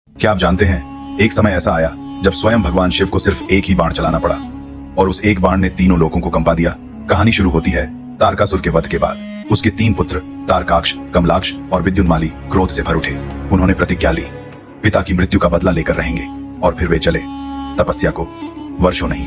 क्या आप जानते हैं, एक समय ऐसा आया जब स्वयं भगवान शिव को सिर्फ एक ही बाण चलाना पड़ा और उस एक बाण ने तीनों लोगों को कंपा दिया। कहानी शुरू होती है तारकासुर के वध के बाद। उसके 3 पुत्र तारकाक्ष, कमलाक्ष और विद्युन्माली क्रोध से भर उठे। उन्होंने प्रतिज्ञा ली, पिता की मृत्यु का बदला लेकर रहेंगे। और फिर वे चले तपस्या को। वर्षों नहीं,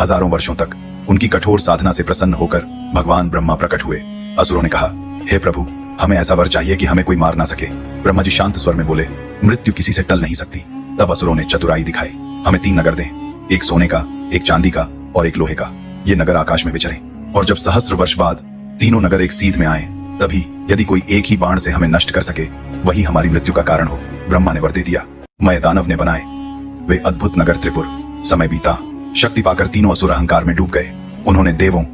हजारों वर्षों तक उनकी कठोर साधना से प्रसन्न होकर भगवान ब्रह्मा प्रकट हुए। असुरों ने कहा, हे प्रभु, हमें ऐसा वर चाहिए कि हमें कोई मार ना सके। ब्रह्मा जी शांत स्वर में बोले, मृत्यु किसी से टल नहीं सकती। तब असुरों ने चतुराई दिखाई, हमें 3 नगर दें, एक सोने का, एक चांदी का और एक लोहे का। ये नगर आकाश में विचरे और जब सहस्र वर्ष बाद तीनों नगर एक सीध में आए, तभी यदि कोई एक ही बाण से हमें नष्ट कर सके, वही हमारी मृत्यु का कारण हो। ब्रह्मा ने वर दे दिया। मय दानव ने बनाए वे अद्भुत नगर त्रिपुर। समय बीता, शक्ति पाकर तीनों असुर अहंकार में डूब गए। उन्होंने देवों,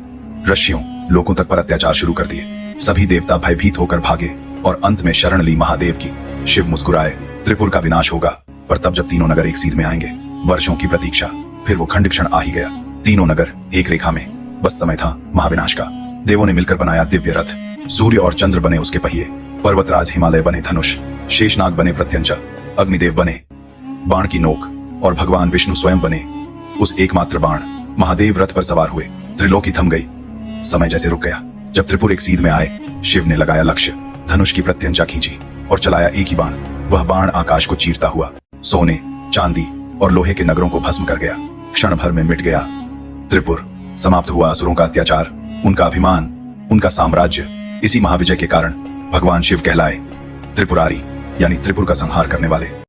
ऋषियों, लोगों तक पर अत्याचार शुरू कर दिए। सभी देवता भयभीत होकर भागे और अंत में शरण ली महादेव की। शिव मुस्कुराए, त्रिपुर का विनाश होगा। पर तब जब तीनों नगर एक सीध में आएंगे, वर्षों की प्रतीक्षा, फिर वो खंड क्षण आ ही गया। तीनों नगर एक रेखा में, बस समय था महाविनाश का। देवों ने मिलकर बनाया दिव्य रथ। सूर्य और चंद्र बने उसके पहिए, पर्वतराज हिमालय बने धनुष, शेषनाग बने प्रत्यंचा, अग्निदेव बने बाण की नोक और भगवान विष्णु स्वयं बने उस एकमात्र बाण। महादेव रथ पर सवार हुए। त्रिलोकी थम गई, समय जैसे रुक गया। जब त्रिपुर एक सीध में आए, शिव ने लगाया लक्ष्य, धनुष की प्रत्यंचा खींची और चलाया एक ही बाण। वह बाण आकाश को चीरता हुआ सोने, चांदी और लोहे के नगरों को भस्म कर गया। क्षण भर में मिट गया त्रिपुर। समाप्त हुआ असुरों का अत्याचार, उनका अभिमान, उनका साम्राज्य। इसी महाविजय के कारण भगवान शिव कहलाए त्रिपुरारी, यानी त्रिपुर का संहार करने वाले।